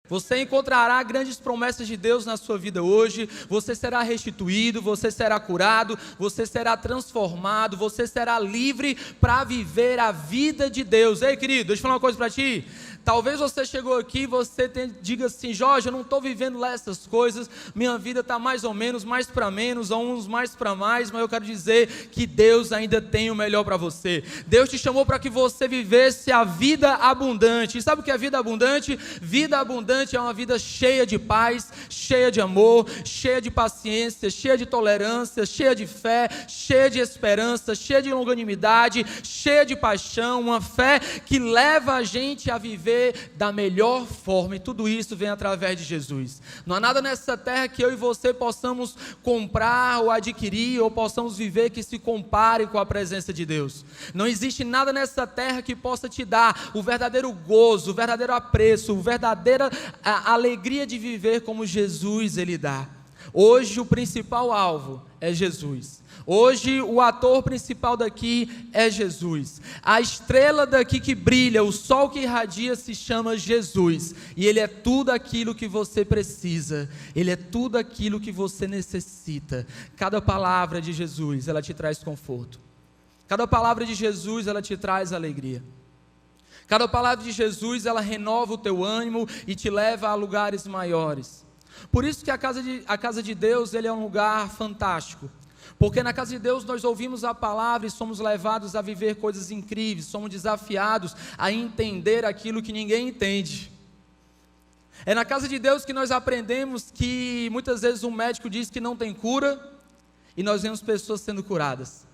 Você encontrará grandes promessas de Deus na sua vida hoje. Você será restituído, você será curado, você será transformado, você será livre para viver a vida de Deus. Ei, querido, deixa eu falar uma coisa para ti. Talvez você chegou aqui e você diga assim: Jorge, eu não estou vivendo lá essas coisas, minha vida está mais ou menos, mais para menos, ou uns mais para mais, mas eu quero dizer que Deus ainda tem o melhor para você. Deus te chamou para que você vivesse a vida abundante. E sabe o que é vida abundante? Vida abundante é uma vida cheia de paz, cheia de amor, cheia de paciência, cheia de tolerância, cheia de fé, cheia de esperança, cheia de longanimidade, cheia de paixão, uma fé que leva a gente a viver da melhor forma, e tudo isso vem através de Jesus. Não há nada nessa terra que eu e você possamos comprar ou adquirir, ou possamos viver que se compare com a presença de Deus. Não existe nada nessa terra que possa te dar o verdadeiro gozo, o verdadeiro apreço, a verdadeira alegria de viver como Jesus ele dá. Hoje o principal alvo é Jesus. Hoje o ator principal daqui é Jesus. A estrela daqui que brilha, o sol que irradia se chama Jesus. E Ele é tudo aquilo que você precisa. Ele é tudo aquilo que você necessita. Cada palavra de Jesus, ela te traz conforto. Cada palavra de Jesus, ela te traz alegria. Cada palavra de Jesus, ela renova o teu ânimo e te leva a lugares maiores. Por isso que a casa de Deus, ele é um lugar fantástico. Porque na casa de Deus nós ouvimos a palavra e somos levados a viver coisas incríveis, somos desafiados a entender aquilo que ninguém entende. É na casa de Deus que nós aprendemos que muitas vezes um médico diz que não tem cura e nós vemos pessoas sendo curadas.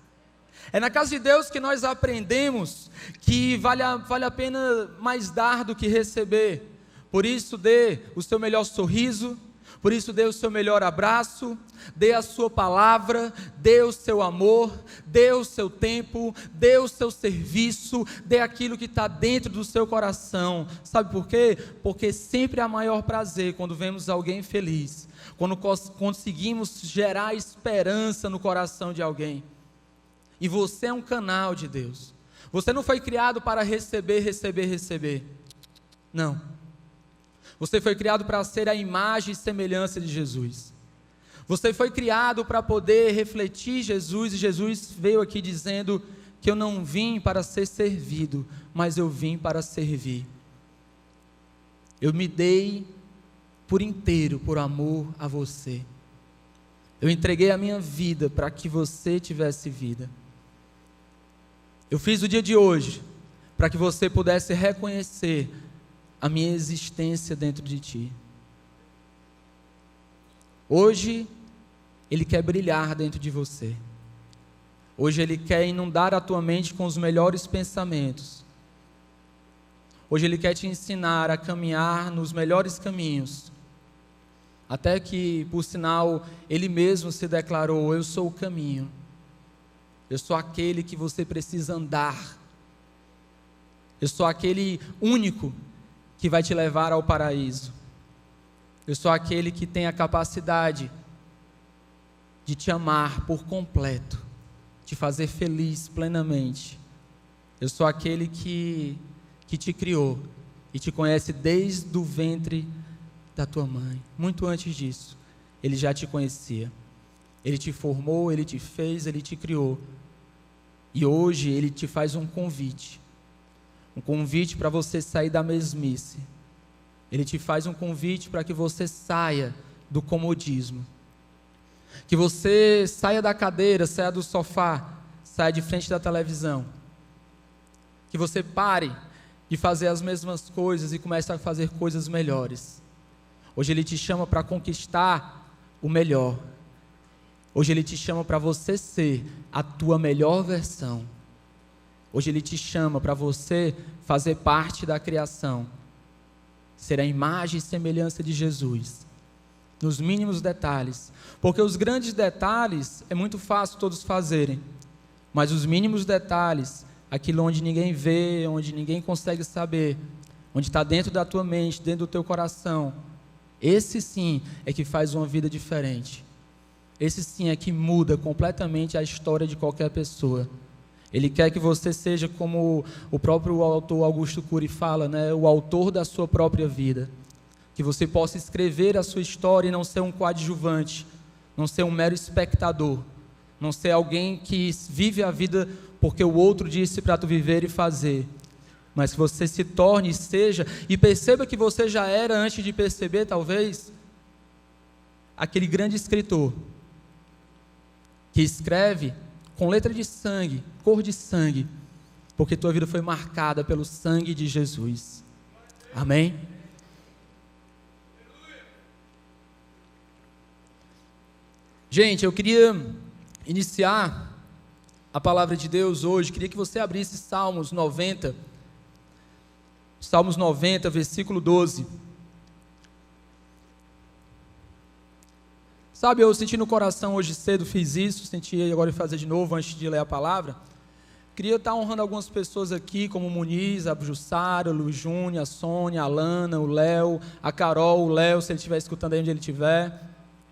É na casa de Deus que nós aprendemos que vale a pena mais dar do que receber. Por isso dê o seu melhor sorriso, por isso dê o seu melhor abraço, dê a sua palavra, dê o seu amor, dê o seu tempo, dê o seu serviço, dê aquilo que está dentro do seu coração. Sabe por quê? Porque sempre há maior prazer quando vemos alguém feliz, quando conseguimos gerar esperança no coração de alguém. E você é um canal de Deus. Você não foi criado para receber. Não. Você foi criado para ser a imagem e semelhança de Jesus. Você foi criado para poder refletir Jesus, e Jesus veio aqui dizendo que eu não vim para ser servido, mas eu vim para servir. Eu me dei por inteiro, por amor a você. Eu entreguei a minha vida para que você tivesse vida. Eu fiz o dia de hoje para que você pudesse reconhecer a minha existência dentro de ti. Hoje, Ele quer brilhar dentro de você. Hoje Ele quer inundar a tua mente com os melhores pensamentos. Hoje Ele quer te ensinar a caminhar nos melhores caminhos. Até que, por sinal, Ele mesmo se declarou: eu sou o caminho. Eu sou aquele que você precisa andar. Eu sou aquele único que vai te levar ao paraíso. Eu sou aquele que tem a capacidade de te amar por completo, te fazer feliz plenamente. Eu sou aquele que te criou e te conhece desde o ventre da tua mãe. Muito antes disso, Ele já te conhecia. Ele te formou, Ele te fez, Ele te criou. E hoje Ele te faz um convite para você sair da mesmice. Ele te faz um convite para que você saia do comodismo, que você saia da cadeira, saia do sofá, saia de frente da televisão, que você pare de fazer as mesmas coisas e comece a fazer coisas melhores. Hoje Ele te chama para conquistar o melhor. Hoje Ele te chama para você ser a tua melhor versão. Hoje Ele te chama para você fazer parte da criação, ser a imagem e semelhança de Jesus, nos mínimos detalhes, porque os grandes detalhes é muito fácil todos fazerem, mas os mínimos detalhes, aquilo onde ninguém vê, onde ninguém consegue saber, onde está dentro da tua mente, dentro do teu coração, esse sim é que faz uma vida diferente, esse sim é que muda completamente a história de qualquer pessoa. Ele quer que você seja como o próprio autor Augusto Cury fala, né? O autor da sua própria vida. que você possa escrever a sua história e não ser um coadjuvante, não ser um mero espectador, não ser alguém que vive a vida porque o outro disse para tu viver e fazer, mas que você se torne e seja, e perceba que você já era antes de perceber, talvez, aquele grande escritor, que escreve com letra de sangue, cor de sangue, porque tua vida foi marcada pelo sangue de Jesus. Amém? Gente, eu queria iniciar a palavra de Deus hoje, queria que você abrisse Salmos 90, versículo 12. Sabe, eu senti no coração hoje cedo, fiz isso, senti agora fazer de novo antes de ler a palavra. Queria estar honrando algumas pessoas aqui, como o Muniz, a Jussara, o Lu Júnior, a Sônia, a Lana, o Léo, a Carol, o Léo, se ele estiver escutando aí onde ele estiver,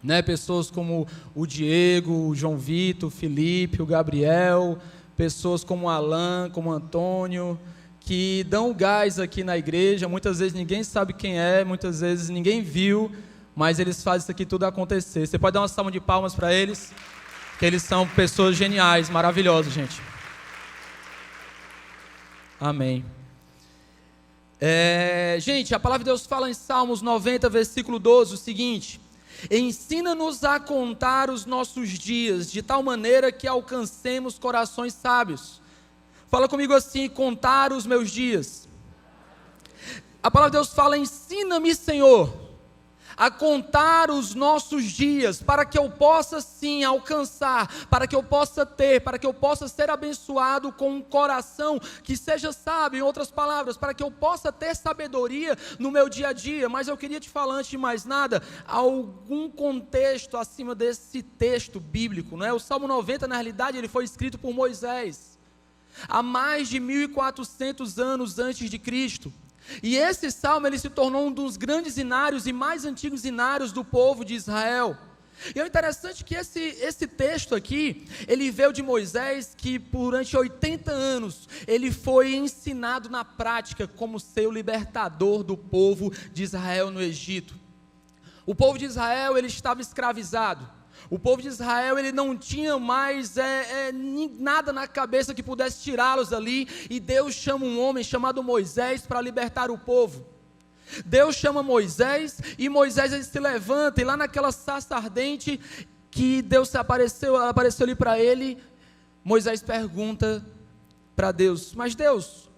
né? Pessoas como o Diego, o João Vitor, o Felipe, o Gabriel, pessoas como o Alan, como o Antônio, que dão gás aqui na igreja, muitas vezes ninguém sabe quem é, muitas vezes ninguém viu, mas eles fazem isso aqui tudo acontecer. Você pode dar uma salva de palmas para eles, que eles são pessoas geniais, maravilhosas, gente. Amém. Gente, a palavra de Deus fala em Salmos 90, versículo 12, o seguinte: ensina-nos a contar os nossos dias, de tal maneira que alcancemos corações sábios. Fala comigo assim: contar os meus dias. A palavra de Deus fala: ensina-me, Senhor, a contar os nossos dias, para que eu possa sim alcançar, para que eu possa ter, para que eu possa ser abençoado com um coração que seja sábio, em outras palavras, para que eu possa ter sabedoria no meu dia a dia. Mas eu queria te falar, antes de mais nada, algum contexto acima desse texto bíblico, não é? O Salmo 90, na realidade, ele foi escrito por Moisés, há mais de 1400 anos antes de Cristo. E esse salmo, ele se tornou um dos grandes hinários e mais antigos hinários do povo de Israel. E é interessante que esse texto aqui, ele veio de Moisés, que durante 80 anos, ele foi ensinado na prática como ser o libertador do povo de Israel no Egito. O povo de Israel, ele estava escravizado. O povo de Israel, ele não tinha mais nada na cabeça que pudesse tirá-los ali, e Deus chama um homem chamado Moisés para libertar o povo. Deus chama Moisés, e Moisés ele se levanta, e lá naquela sarça ardente, que Deus apareceu ali para ele, Moisés pergunta para Deus: mas Deus,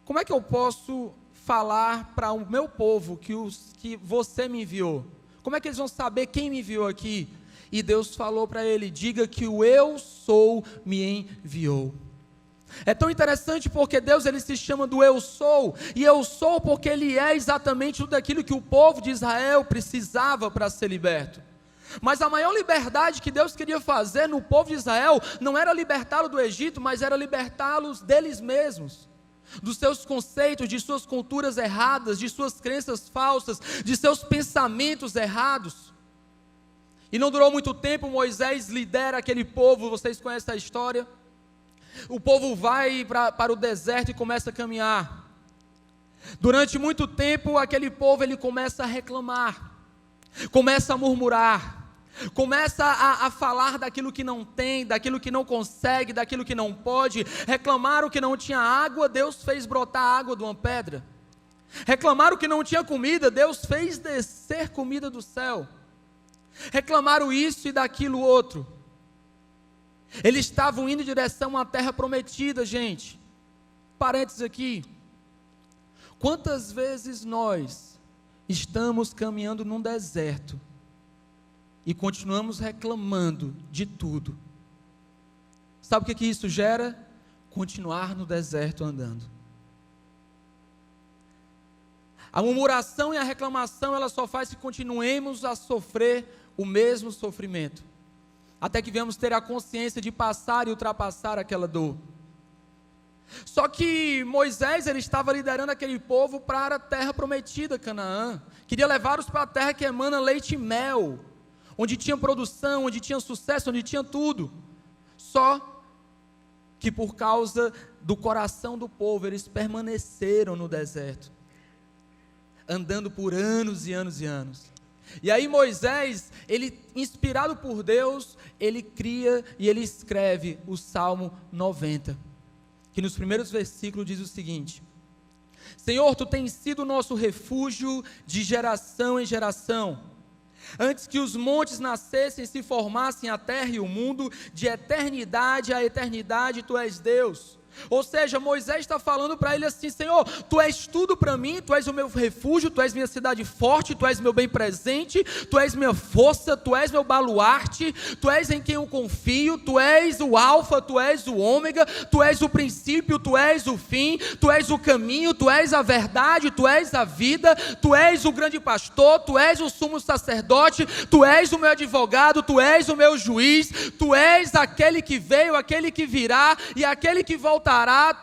como é que eu posso falar para o meu povo que você me enviou? Como é que eles vão saber quem me enviou aqui? E Deus falou para ele: diga que o eu sou me enviou. É tão interessante porque Deus, ele se chama do eu sou, e eu sou porque ele é exatamente tudo aquilo que o povo de Israel precisava para ser liberto. Mas a maior liberdade que Deus queria fazer no povo de Israel não era libertá-lo do Egito, mas era libertá-los deles mesmos, dos seus conceitos, de suas culturas erradas, de suas crenças falsas, de seus pensamentos errados. E não durou muito tempo, Moisés lidera aquele povo, vocês conhecem a história. O povo vai para o deserto e começa a caminhar. Durante muito tempo, aquele povo ele começa a reclamar, começa a murmurar, começa a falar daquilo que não tem, daquilo que não consegue, daquilo que não pode. Reclamaram que não tinha água, Deus fez brotar água de uma pedra. Reclamaram que não tinha comida, Deus fez descer comida do céu. Reclamaram isso e daquilo outro. Eles estavam indo em direção à terra prometida, gente. Parênteses aqui. Quantas vezes nós estamos caminhando num deserto e continuamos reclamando de tudo? Sabe o que isso gera? Continuar no deserto andando. A murmuração e a reclamação, ela só faz que continuemos a sofrer o mesmo sofrimento, até que venhamos ter a consciência de passar e ultrapassar aquela dor. Só que Moisés, ele estava liderando aquele povo para a terra prometida, Canaã, queria levá-los para a terra que emana leite e mel, onde tinha produção, onde tinha sucesso, onde tinha tudo. Só que por causa do coração do povo, eles permaneceram no deserto. andando por anos e anos e anos. E aí Moisés, ele inspirado por Deus, ele cria e ele escreve o Salmo 90, que nos primeiros versículos diz o seguinte: Senhor, Tu tens sido o nosso refúgio de geração em geração. Antes que os montes nascessem, se formassem a terra e o mundo, de eternidade a eternidade Tu és Deus. Ou seja, Moisés está falando para ele assim: Senhor, Tu és tudo para mim, Tu és o meu refúgio, Tu és minha cidade forte, Tu és meu bem presente, Tu és minha força, Tu és meu baluarte, Tu és em quem eu confio, Tu és o alfa, Tu és o ômega, Tu és o princípio, Tu és o fim, Tu és o caminho, Tu és a verdade, Tu és a vida, Tu és o grande pastor, Tu és o sumo sacerdote, Tu és o meu advogado, Tu és o meu juiz, Tu és aquele que veio, aquele que virá e aquele que voltará.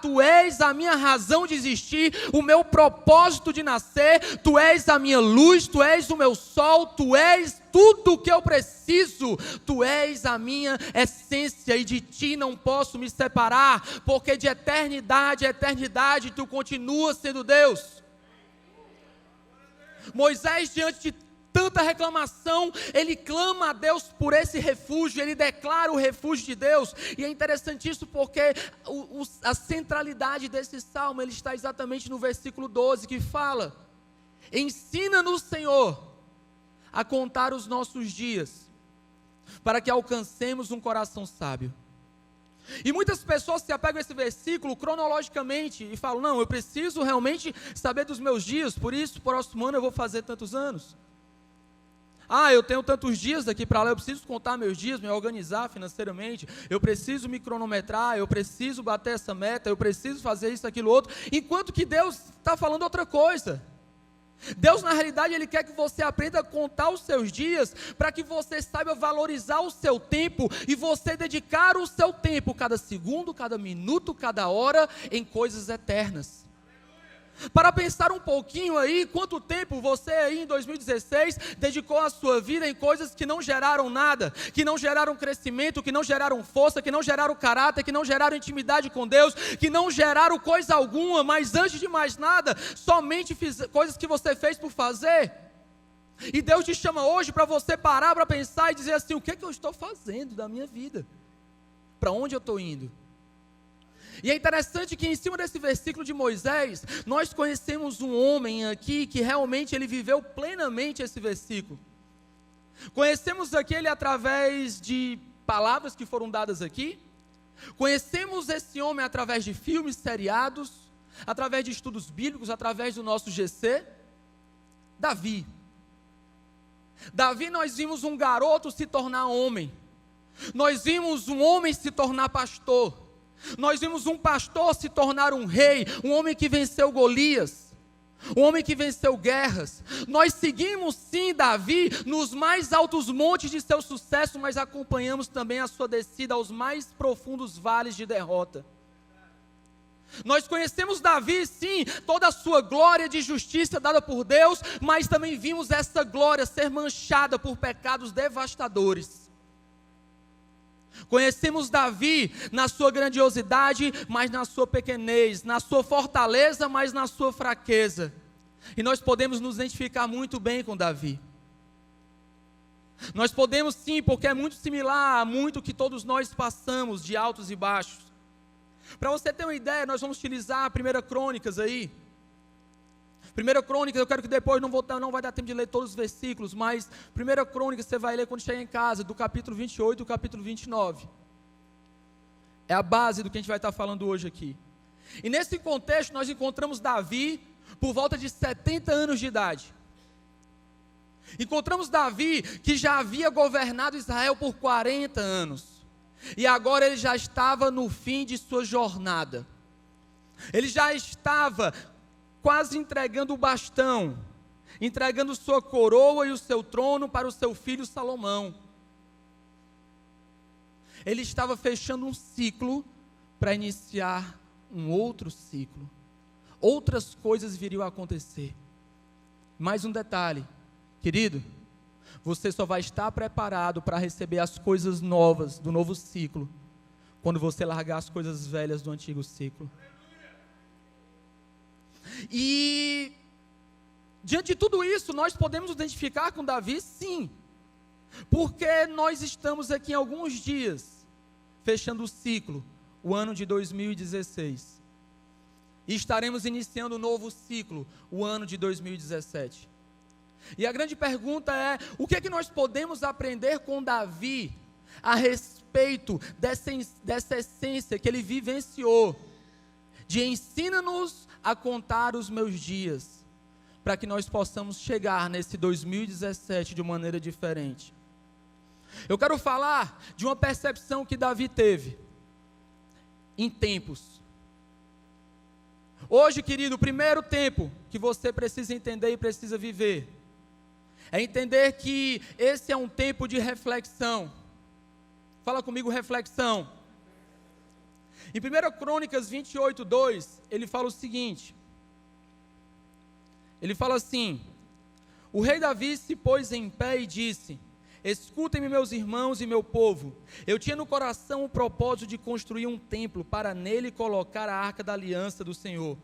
Tu és a minha razão de existir, o meu propósito de nascer, Tu és a minha luz, Tu és o meu sol, Tu és tudo o que eu preciso, Tu és a minha essência e de Ti não posso me separar, porque de eternidade a eternidade Tu continuas sendo Deus. Moisés, diante de tanta reclamação, ele clama a Deus por esse refúgio, ele declara o refúgio de Deus, e é interessante isso porque a centralidade desse salmo, ele está exatamente no versículo 12, que fala: ensina-nos, Senhor, a contar os nossos dias, para que alcancemos um coração sábio. E muitas pessoas se apegam a esse versículo cronologicamente e falam: não, eu preciso realmente saber dos meus dias, por isso, próximo ano eu vou fazer tantos anos. Eu tenho tantos dias daqui para lá, eu preciso contar meus dias, me organizar financeiramente, eu preciso me cronometrar, eu preciso bater essa meta, eu preciso fazer isso, aquilo, outro, enquanto que Deus está falando outra coisa. Deus, na realidade, Ele quer que você aprenda a contar os seus dias, para que você saiba valorizar o seu tempo, e você dedicar o seu tempo, cada segundo, cada minuto, cada hora, em coisas eternas. Para pensar um pouquinho aí, quanto tempo você aí em 2016 dedicou a sua vida em coisas que não geraram nada, que não geraram crescimento, que não geraram força, que não geraram caráter, que não geraram intimidade com Deus, que não geraram coisa alguma, mas antes de mais nada, somente coisas que você fez por fazer. E Deus te chama hoje para você parar para pensar e dizer assim: o que eu estou fazendo da minha vida? Para onde eu estou indo? E é interessante que em cima desse versículo de Moisés, nós conhecemos um homem aqui que realmente ele viveu plenamente esse versículo. Conhecemos aquele através de palavras que foram dadas aqui. Conhecemos esse homem através de filmes, seriados, através de estudos bíblicos, através do nosso GC. Davi. Davi, nós vimos um garoto se tornar homem. Nós vimos um homem se tornar pastor. Nós vimos um pastor se tornar um rei, um homem que venceu Golias, um homem que venceu guerras. Nós seguimos sim Davi nos mais altos montes de seu sucesso, mas acompanhamos também a sua descida aos mais profundos vales de derrota. Nós conhecemos Davi sim, toda a sua glória de justiça dada por Deus, mas também vimos essa glória ser manchada por pecados devastadores. Conhecemos Davi na sua grandiosidade, mas na sua pequenez, na sua fortaleza, mas na sua fraqueza. E nós podemos nos identificar muito bem com Davi. Nós podemos sim, porque é muito similar a muito que todos nós passamos de altos e baixos. Para você ter uma ideia, nós vamos utilizar a 1 Crônicas aí. 1 Crônicas, eu quero que depois não vai dar tempo de ler todos os versículos, mas 1 Crônicas você vai ler quando chegar em casa, do capítulo 28 e do capítulo 29. É a base do que a gente vai estar falando hoje aqui. E nesse contexto nós encontramos Davi por volta de 70 anos de idade. Encontramos Davi que já havia governado Israel por 40 anos. E agora ele já estava no fim de sua jornada. Ele já estava quase entregando o bastão, entregando sua coroa e o seu trono para o seu filho Salomão. Ele estava fechando um ciclo para iniciar um outro ciclo. Outras coisas viriam a acontecer. Mais um detalhe, querido, você só vai estar preparado para receber as coisas novas do novo ciclo, quando você largar as coisas velhas do antigo ciclo. E Diante de tudo isso, nós podemos nos identificar com Davi, sim, porque nós estamos aqui em alguns dias, fechando o ciclo, o ano de 2016, e estaremos iniciando um novo ciclo, o ano de 2017, e a grande pergunta é, o que é que nós podemos aprender com Davi, a respeito dessa essência que ele vivenciou, de ensina-nos a contar os meus dias, para que nós possamos chegar nesse 2017 de maneira diferente. Eu quero falar de uma percepção que Davi teve em tempos. Hoje, querido, o primeiro tempo que você precisa entender e precisa viver é entender que esse é um tempo de reflexão. Fala comigo, reflexão. Em 1 Crônicas 28:2, ele fala o seguinte. Ele fala assim: o rei Davi se pôs em pé e disse: escutem-me, meus irmãos e meu povo, eu tinha no coração o propósito de construir um templo para nele colocar a arca da aliança do Senhor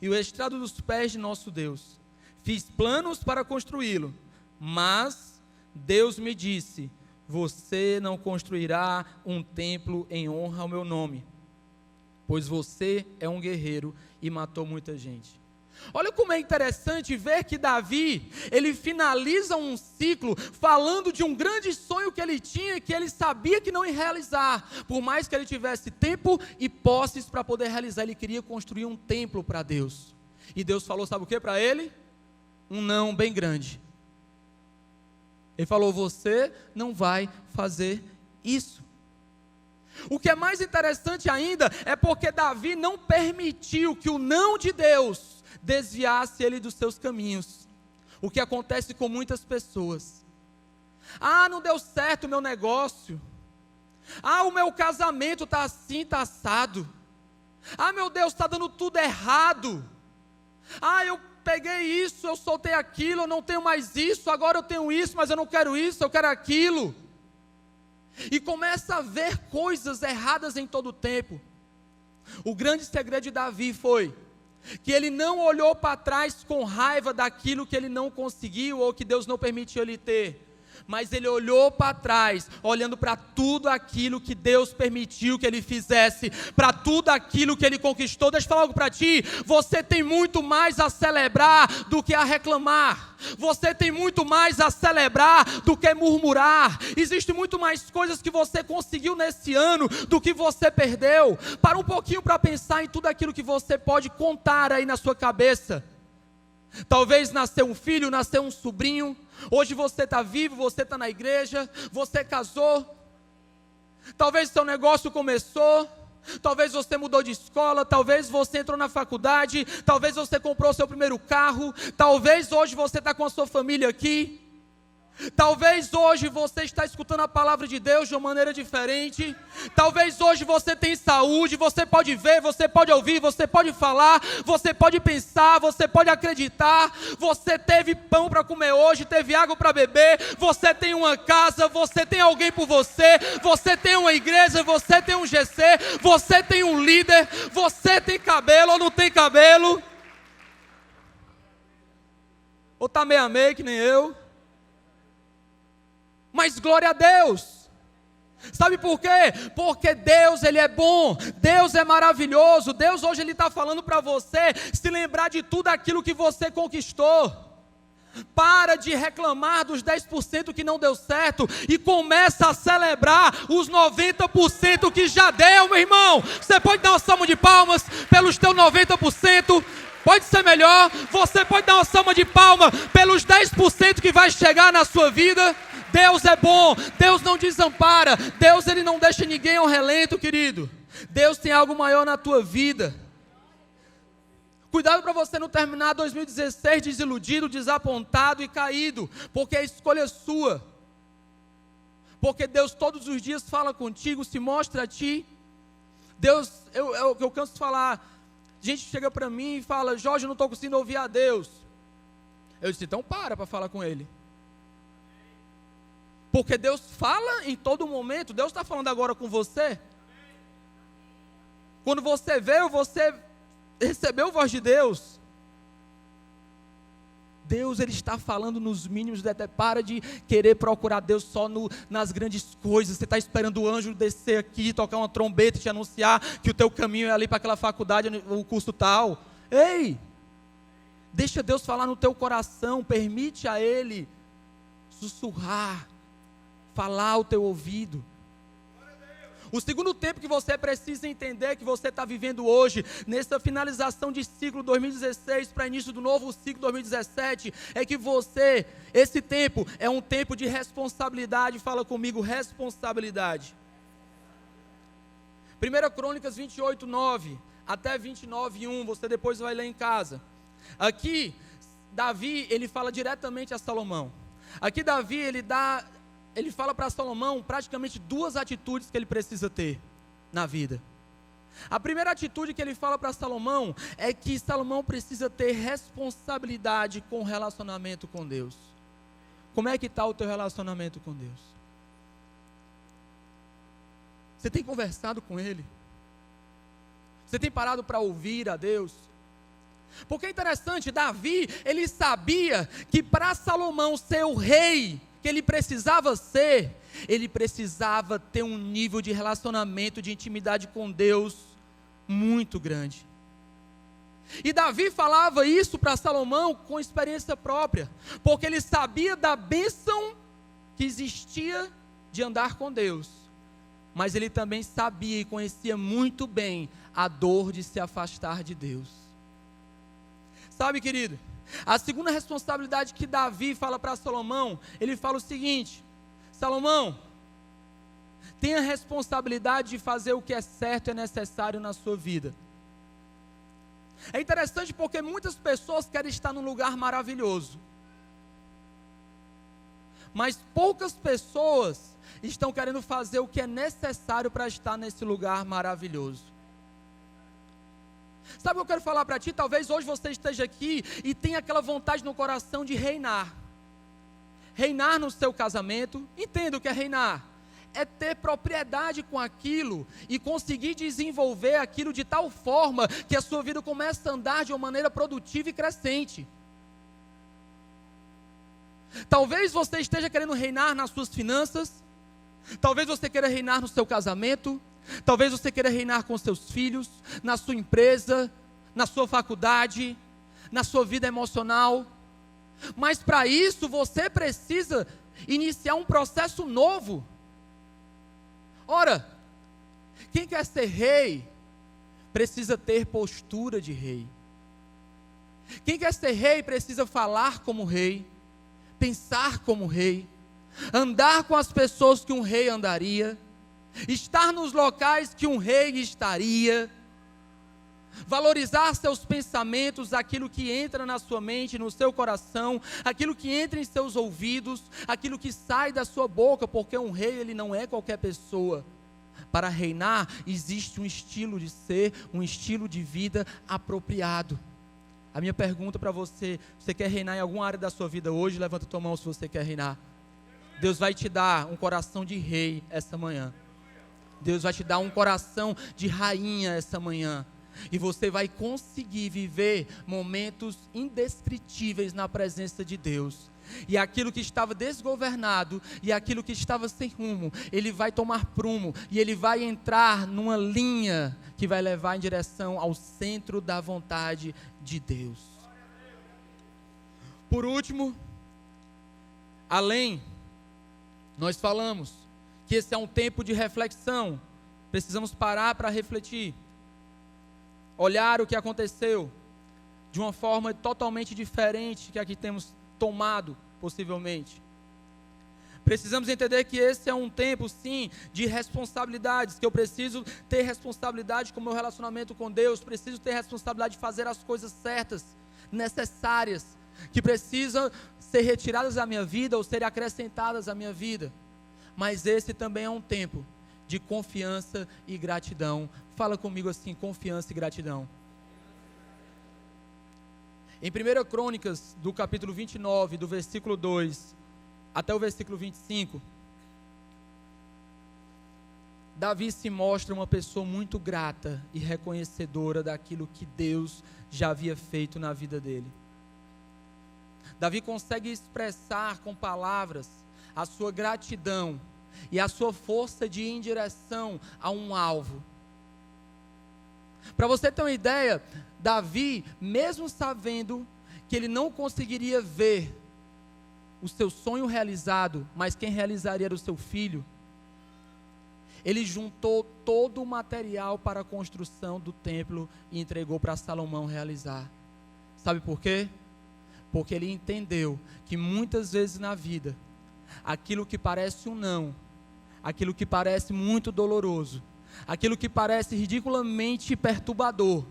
e o estrado dos pés de nosso Deus. Fiz planos para construí-lo, mas Deus me disse: você não construirá um templo em honra ao meu nome, pois você é um guerreiro e matou muita gente. Olha como é interessante ver que Davi, ele finaliza um ciclo falando de um grande sonho que ele tinha, que ele sabia que não ia realizar, por mais que ele tivesse tempo e posses para poder realizar, ele queria construir um templo para Deus, e Deus falou, sabe o que para ele? Um não bem grande. Ele falou, você não vai fazer isso. O que é mais interessante ainda, é porque Davi não permitiu que o não de Deus desviasse ele dos seus caminhos, o que acontece com muitas pessoas. Não deu certo o meu negócio, o meu casamento está assim, está assado, meu Deus, está dando tudo errado, eu peguei isso, eu soltei aquilo, eu não tenho mais isso, agora eu tenho isso, mas eu não quero isso, eu quero aquilo, e começa a ver coisas erradas em todo o tempo. O grande segredo de Davi foi que ele não olhou para trás com raiva daquilo que ele não conseguiu ou que Deus não permitiu ele ter, mas ele olhou para trás, olhando para tudo aquilo que Deus permitiu que ele fizesse, para tudo aquilo que ele conquistou. Deixa eu falar algo para ti, você tem muito mais a celebrar do que a reclamar, você tem muito mais a celebrar do que murmurar, existe muito mais coisas que você conseguiu nesse ano do que você perdeu. Para um pouquinho para pensar em tudo aquilo que você pode contar aí na sua cabeça. Talvez nasceu um filho, nasceu um sobrinho, hoje você está vivo, você está na igreja, você casou, talvez seu negócio começou, talvez você mudou de escola, talvez você entrou na faculdade, talvez você comprou seu primeiro carro, talvez hoje você está com a sua família aqui, talvez hoje você está escutando a palavra de Deus de uma maneira diferente, talvez hoje você tem saúde, você pode ver, você pode ouvir, você pode falar, você pode pensar, você pode acreditar, você teve pão para comer hoje, teve água para beber, você tem uma casa, você tem alguém por você, você tem uma igreja, você tem um GC, você tem um líder, você tem cabelo ou não tem cabelo, ou está meio a meio que nem eu. Mas glória a Deus, sabe por quê? Porque Deus, Ele é bom, Deus é maravilhoso, Deus hoje Ele está falando para você, se lembrar de tudo aquilo que você conquistou, para de reclamar dos 10% que não deu certo, e começa a celebrar os 90% que já deu, meu irmão. Você pode dar uma salva de palmas pelos teus 90%, pode ser melhor, você pode dar uma salva de palmas pelos 10% que vai chegar na sua vida. Deus é bom, Deus não desampara, Deus Ele não deixa ninguém ao relento, querido. Deus tem algo maior na tua vida. Cuidado para você não terminar 2016 desiludido, desapontado e caído, porque a escolha é sua. Porque Deus todos os dias fala contigo, se mostra a ti. Deus, eu canso de falar, gente chega para mim e fala, Jorge, eu não estou conseguindo ouvir a Deus. Eu disse, então para falar com Ele. Porque Deus fala em todo momento, Deus está falando agora com você. Quando você veio, você recebeu a voz de Deus. Deus, Ele está falando nos mínimos detalhes. Para de querer procurar Deus só nas grandes coisas. Você está esperando o anjo descer aqui, tocar uma trombeta e te anunciar que o teu caminho é ali para aquela faculdade, o curso tal. Ei! Deixa Deus falar no teu coração, permite a Ele sussurrar, falar ao teu ouvido. O segundo tempo que você precisa entender que você está vivendo hoje, nessa finalização de ciclo 2016 para início do novo ciclo 2017, é que esse tempo é um tempo de responsabilidade. Fala comigo, responsabilidade. 1 Crônicas 28, 9 até 29, 1, você depois vai ler em casa. Aqui, Davi, ele fala diretamente a Salomão. Aqui Davi, ele fala para Salomão praticamente duas atitudes que ele precisa ter na vida. A primeira atitude que ele fala para Salomão é que Salomão precisa ter responsabilidade com o relacionamento com Deus. Como é que está o teu relacionamento com Deus? Você tem conversado com Ele? Você tem parado para ouvir a Deus? Porque é interessante, Davi, ele sabia que para Salomão ser o rei que ele precisava ser, ele precisava ter um nível de relacionamento, de intimidade com Deus muito grande. E Davi falava isso para Salomão com experiência própria, porque ele sabia da bênção que existia de andar com Deus, mas ele também sabia e conhecia muito bem a dor de se afastar de Deus. Sabe, querido, a segunda responsabilidade que Davi fala para Salomão, ele fala o seguinte: Salomão, tenha a responsabilidade de fazer o que é certo e necessário na sua vida. É interessante porque muitas pessoas querem estar num lugar maravilhoso, mas poucas pessoas estão querendo fazer o que é necessário para estar nesse lugar maravilhoso. Sabe o que eu quero falar para ti? Talvez hoje você esteja aqui e tenha aquela vontade no coração de reinar. Reinar no seu casamento. Entenda o que é reinar. É ter propriedade com aquilo e conseguir desenvolver aquilo de tal forma que a sua vida comece a andar de uma maneira produtiva e crescente. Talvez você esteja querendo reinar nas suas finanças. Talvez você queira reinar no seu casamento. Talvez você queira reinar com seus filhos, na sua empresa, na sua faculdade, na sua vida emocional. Mas para isso você precisa iniciar um processo novo. Ora, quem quer ser rei, precisa ter postura de rei. Quem quer ser rei, precisa falar como rei, pensar como rei, andar com as pessoas que um rei andaria, estar nos locais que um rei estaria, valorizar seus pensamentos, aquilo que entra na sua mente, no seu coração, aquilo que entra em seus ouvidos, aquilo que sai da sua boca, porque um rei, ele não é qualquer pessoa. Para reinar, existe um estilo de ser, um estilo de vida apropriado. A minha pergunta para você: você quer reinar em alguma área da sua vida hoje? Levanta a tua mão se você quer reinar. Deus vai te dar um coração de rei essa manhã. Deus vai te dar um coração de rainha essa manhã. E você vai conseguir viver momentos indescritíveis na presença de Deus. E aquilo que estava desgovernado, e aquilo que estava sem rumo, ele vai tomar prumo, e ele vai entrar numa linha que vai levar em direção ao centro da vontade de Deus. Por último, nós falamos que esse é um tempo de reflexão. Precisamos parar para refletir, olhar o que aconteceu de uma forma totalmente diferente que a que temos tomado, possivelmente. Precisamos entender que esse é um tempo, sim, de responsabilidades, que eu preciso ter responsabilidade com o meu relacionamento com Deus, preciso ter responsabilidade de fazer as coisas certas, necessárias, que precisam ser retiradas da minha vida ou serem acrescentadas à minha vida. Mas esse também é um tempo de confiança e gratidão. Fala comigo assim: confiança e gratidão. Em 1 Crônicas, do capítulo 29, do versículo 2 até o versículo 25, Davi se mostra uma pessoa muito grata e reconhecedora daquilo que Deus já havia feito na vida dele. Davi consegue expressar com palavras a sua gratidão e a sua força de ir em direção a um alvo. Para você ter uma ideia, Davi, mesmo sabendo que ele não conseguiria ver o seu sonho realizado, mas quem realizaria era o seu filho, ele juntou todo o material para a construção do templo e entregou para Salomão realizar. Sabe por quê? Porque ele entendeu que muitas vezes na vida, aquilo que parece um não, aquilo que parece muito doloroso, aquilo que parece ridiculamente perturbador,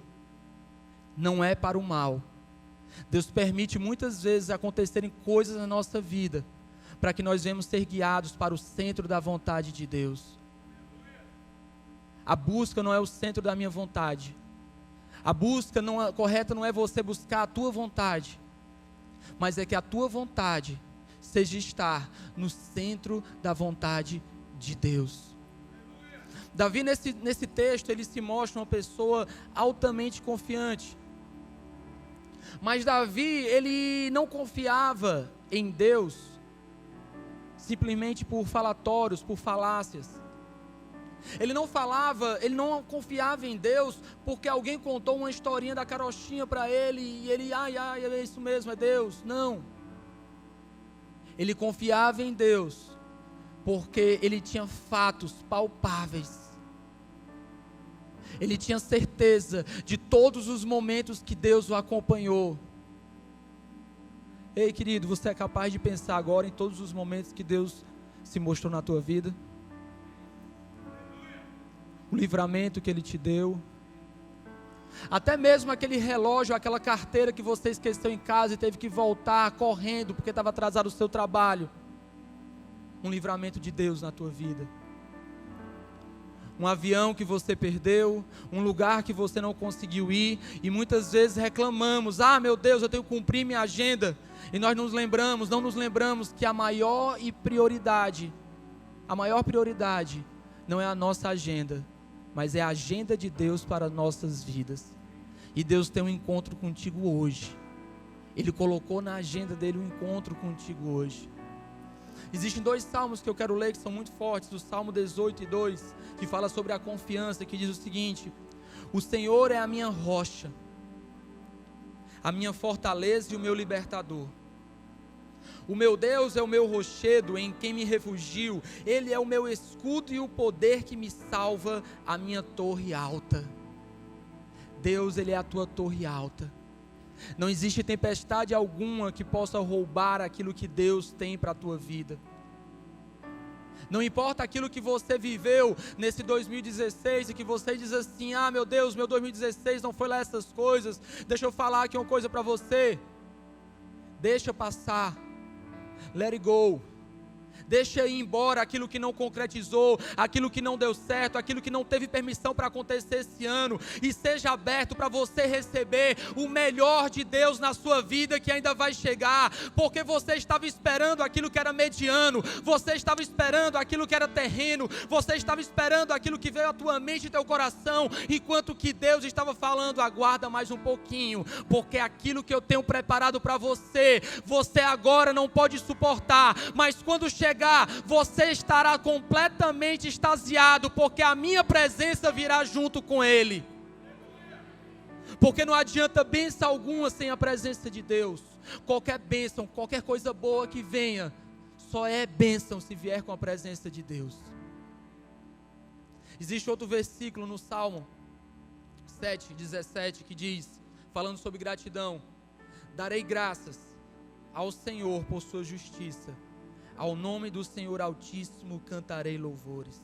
não é para o mal. Deus permite muitas vezes acontecerem coisas na nossa vida, para que nós venhamos ser guiados para o centro da vontade de Deus. A busca não é o centro da minha vontade. A busca correta não é você buscar a tua vontade, mas é que a tua vontade seja estar no centro da vontade de Deus. Davi, nesse texto, ele se mostra uma pessoa altamente confiante. Mas Davi, ele não confiava em Deus simplesmente por falatórios, por falácias. Ele não confiava em Deus porque alguém contou uma historinha da carochinha para ele e ele, é isso mesmo, é Deus. Não. Ele confiava em Deus porque ele tinha fatos palpáveis. Ele tinha certeza de todos os momentos que Deus o acompanhou. Ei, querido, você é capaz de pensar agora em todos os momentos que Deus se mostrou na tua vida? O livramento que Ele te deu, até mesmo aquele relógio, aquela carteira que você esqueceu em casa e teve que voltar correndo porque estava atrasado o seu trabalho. Um livramento de Deus na tua vida. Um avião que você perdeu, um lugar que você não conseguiu ir, e muitas vezes reclamamos, meu Deus, eu tenho que cumprir minha agenda, e nós não nos lembramos que a maior prioridade não é a nossa agenda, mas é a agenda de Deus para nossas vidas. E Deus tem um encontro contigo hoje. Ele colocou na agenda dele um encontro contigo hoje. Existem 2 salmos que eu quero ler que são muito fortes. O Salmo 18:2, que fala sobre a confiança, que diz o seguinte: o Senhor é a minha rocha, a minha fortaleza e o meu libertador. O meu Deus é o meu rochedo, em quem me refugio. Ele é o meu escudo e o poder que me salva, a minha torre alta. Deus, Ele é a tua torre alta. Não existe tempestade alguma que possa roubar aquilo que Deus tem para a tua vida. Não importa aquilo que você viveu nesse 2016 e que você diz assim, meu Deus, meu 2016 não foi lá essas coisas. Deixa eu falar aqui uma coisa para você. Deixa passar. Let it go. Deixa ir embora aquilo que não concretizou, aquilo que não deu certo, aquilo que não teve permissão para acontecer esse ano, e seja aberto para você receber o melhor de Deus na sua vida, que ainda vai chegar, porque você estava esperando aquilo que era mediano, você estava esperando aquilo que era terreno, você estava esperando aquilo que veio à tua mente e teu coração, enquanto que Deus estava falando, aguarda mais um pouquinho, porque aquilo que eu tenho preparado para você, você agora não pode suportar, mas quando chegar, você estará completamente extasiado, porque a minha presença virá junto com Ele. Porque não adianta bênção alguma sem a presença de Deus. Qualquer bênção, qualquer coisa boa que venha, só é bênção se vier com a presença de Deus. Existe outro versículo no Salmo 7:17 que diz, falando sobre gratidão: darei graças ao Senhor por sua justiça, ao nome do Senhor Altíssimo cantarei louvores.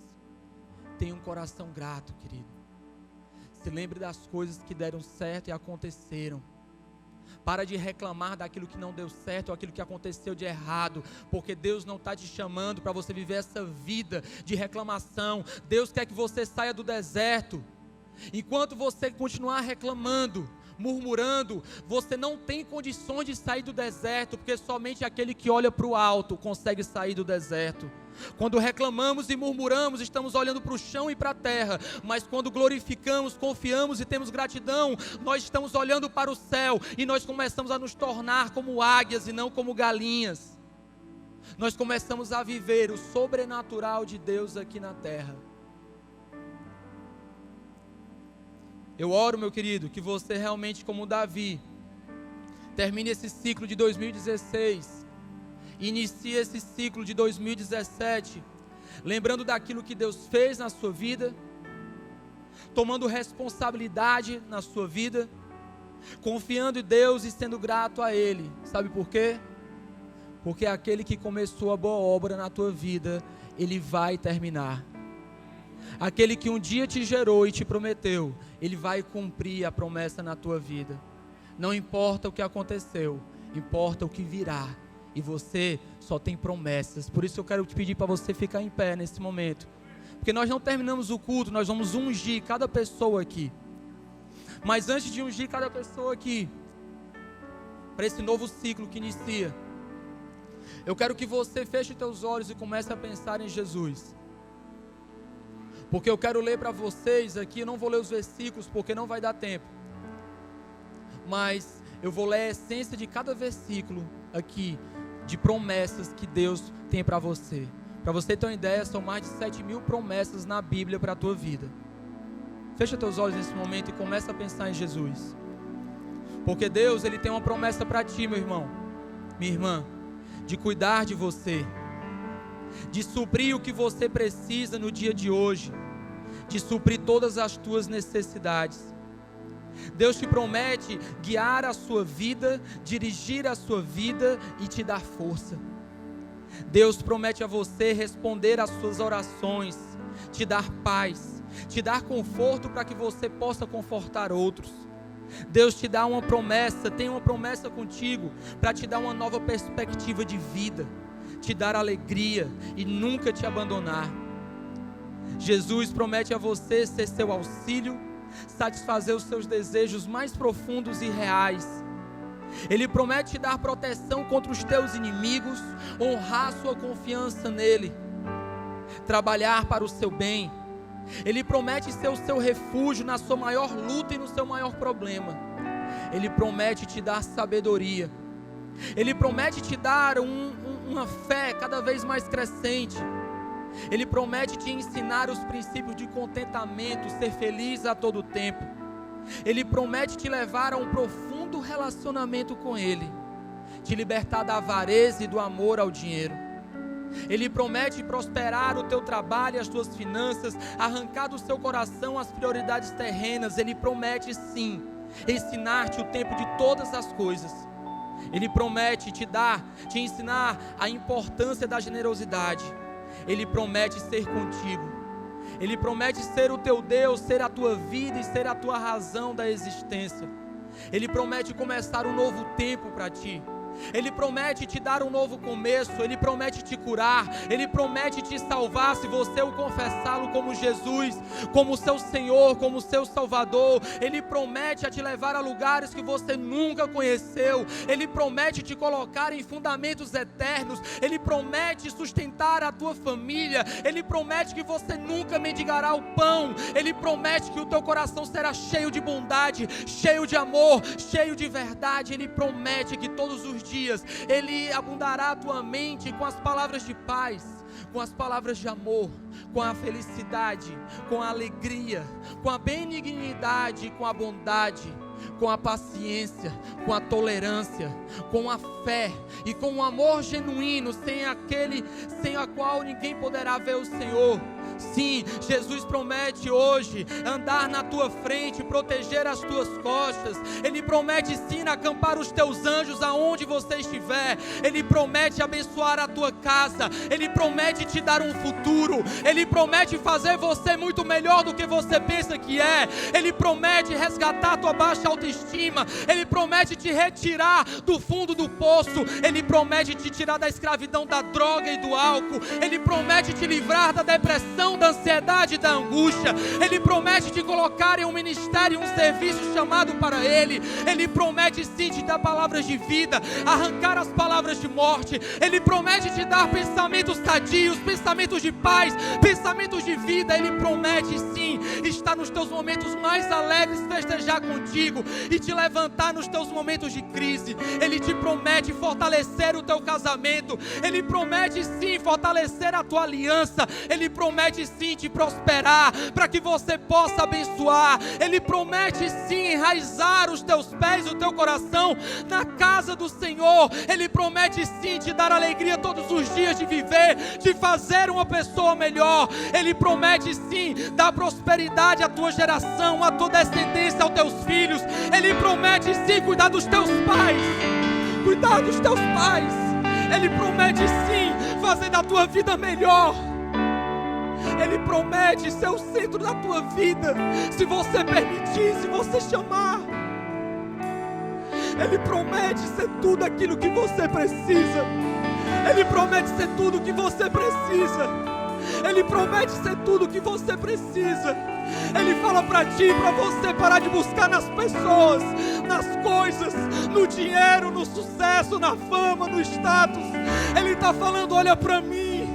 Tenha um coração grato, querido. Se lembre das coisas que deram certo e aconteceram. Para de reclamar daquilo que não deu certo, ou aquilo que aconteceu de errado, porque Deus não está te chamando para você viver essa vida de reclamação. Deus quer que você saia do deserto. Enquanto você continuar reclamando, murmurando, você não tem condições de sair do deserto, porque somente aquele que olha para o alto consegue sair do deserto. Quando reclamamos e murmuramos, estamos olhando para o chão e para a terra, mas quando glorificamos, confiamos e temos gratidão, nós estamos olhando para o céu e nós começamos a nos tornar como águias e não como galinhas. Nós começamos a viver o sobrenatural de Deus aqui na terra. Eu oro, meu querido, que você realmente, como Davi, termine esse ciclo de 2016, inicie esse ciclo de 2017, lembrando daquilo que Deus fez na sua vida, tomando responsabilidade na sua vida, confiando em Deus e sendo grato a Ele. Sabe por quê? Porque aquele que começou a boa obra na tua vida, Ele vai terminar. Aquele que um dia te gerou e te prometeu, Ele vai cumprir a promessa na tua vida. Não importa o que aconteceu, importa o que virá. E você só tem promessas. Por isso eu quero te pedir para você ficar em pé nesse momento. Porque nós não terminamos o culto, nós vamos ungir cada pessoa aqui. Mas antes de ungir cada pessoa aqui, para esse novo ciclo que inicia, eu quero que você feche teus olhos e comece a pensar em Jesus. Porque eu quero ler para vocês aqui, eu não vou ler os versículos porque não vai dar tempo. Mas eu vou ler a essência de cada versículo aqui, de promessas que Deus tem para você. Para você ter uma ideia, são mais de 7.000 promessas na Bíblia para a tua vida. Fecha teus olhos nesse momento e começa a pensar em Jesus. Porque Deus, Ele tem uma promessa para ti, meu irmão, minha irmã, de cuidar de você, de suprir o que você precisa no dia de hoje, de suprir todas as tuas necessidades. Deus te promete guiar a sua vida, dirigir a sua vida e te dar força. Deus promete a você responder às suas orações, te dar paz, te dar conforto para que você possa confortar outros. Deus te dá uma promessa, tem uma promessa contigo para te dar uma nova perspectiva de vida, te dar alegria e nunca te abandonar. Jesus promete a você ser seu auxílio, satisfazer os seus desejos mais profundos e reais. Ele promete te dar proteção contra os teus inimigos, honrar sua confiança nele, trabalhar para o seu bem. Ele promete ser o seu refúgio na sua maior luta e no seu maior problema. Ele promete te dar sabedoria. Ele promete te dar uma fé cada vez mais crescente. Ele promete te ensinar os princípios de contentamento, ser feliz a todo tempo. Ele promete te levar a um profundo relacionamento com Ele, te libertar da avareza e do amor ao dinheiro. Ele promete prosperar o teu trabalho e as tuas finanças, arrancar do seu coração as prioridades terrenas. Ele promete sim ensinar-te o tempo de todas as coisas. Ele promete te ensinar a importância da generosidade. Ele promete ser contigo. Ele promete ser o teu Deus, ser a tua vida e ser a tua razão da existência. Ele promete começar um novo tempo para ti. Ele promete te dar um novo começo. Ele promete te curar. Ele promete te salvar se você o confessá-lo como Jesus, como seu Senhor, como seu Salvador. Ele promete a te levar a lugares que você nunca conheceu. Ele promete te colocar em fundamentos eternos. Ele promete sustentar a tua família. Ele promete que você nunca mendigará o pão. Ele promete que o teu coração será cheio de bondade, cheio de amor, cheio de verdade. Ele promete que todos os dias Ele abundará a tua mente com as palavras de paz, com as palavras de amor, com a felicidade, com a alegria, com a benignidade, com a bondade, com a paciência, com a tolerância, com a fé e com o amor genuíno, sem a qual ninguém poderá ver o Senhor. Sim, Jesus promete hoje andar na tua frente, proteger as tuas costas. Ele promete sim acampar os teus anjos aonde você estiver. Ele promete abençoar a tua casa. Ele promete te dar um futuro. Ele promete fazer você muito melhor do que você pensa que é. Ele promete resgatar a tua baixa autoestima. Ele promete te retirar do fundo do poço. Ele promete te tirar da escravidão da droga e do álcool. Ele promete te livrar da depressão depressão, da ansiedade e da angústia. Ele promete te colocar em um ministério, um serviço chamado para Ele. Ele promete sim te dar palavras de vida, arrancar as palavras de morte. Ele promete te dar pensamentos sadios, pensamentos de paz, pensamentos de vida. Ele promete sim estar nos teus momentos mais alegres, festejar contigo e te levantar nos teus momentos de crise. Ele te promete fortalecer o teu casamento. Ele promete sim fortalecer a tua aliança. Ele promete sim te prosperar, para que você possa abençoar. Ele promete sim enraizar os teus pés e o teu coração na casa do Senhor. Ele promete sim te dar alegria todos os dias de viver, de fazer uma pessoa melhor. Ele promete sim dar prosperidade à tua geração, à tua descendência, aos teus filhos. Ele promete sim cuidar dos teus pais, cuidar dos teus pais. Ele promete sim fazer da tua vida melhor. Ele promete ser o centro da tua vida, se você permitir, se você chamar. Ele promete ser tudo aquilo que você precisa. Ele promete ser tudo que você precisa. Ele promete ser tudo que você precisa. Ele fala para ti, para você parar de buscar nas pessoas, nas coisas, no dinheiro, no sucesso, na fama, no status. Ele está falando, olha para mim,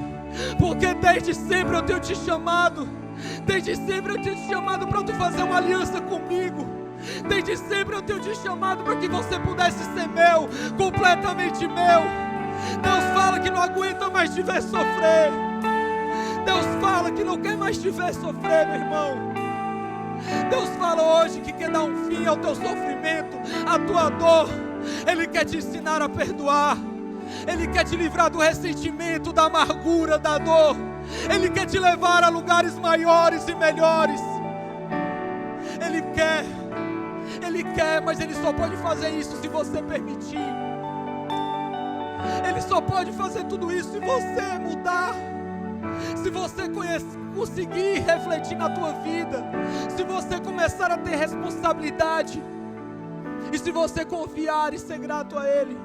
porque desde sempre eu tenho te chamado. Desde sempre eu tenho te chamado para tu fazer uma aliança comigo. Desde sempre eu tenho te chamado para que você pudesse ser meu, completamente meu. Deus fala que não aguenta mais te ver sofrer. Deus fala que não quer mais te ver sofrer, meu irmão. Deus fala hoje que quer dar um fim ao teu sofrimento, à tua dor. Ele quer te ensinar a perdoar. Ele quer te livrar do ressentimento, da amargura, da dor. Ele quer te levar a lugares maiores e melhores. Ele quer, mas Ele só pode fazer isso se você permitir. Ele só pode fazer tudo isso se você mudar. Se você conseguir refletir na tua vida, se você começar a ter responsabilidade, e se você confiar e ser grato a Ele.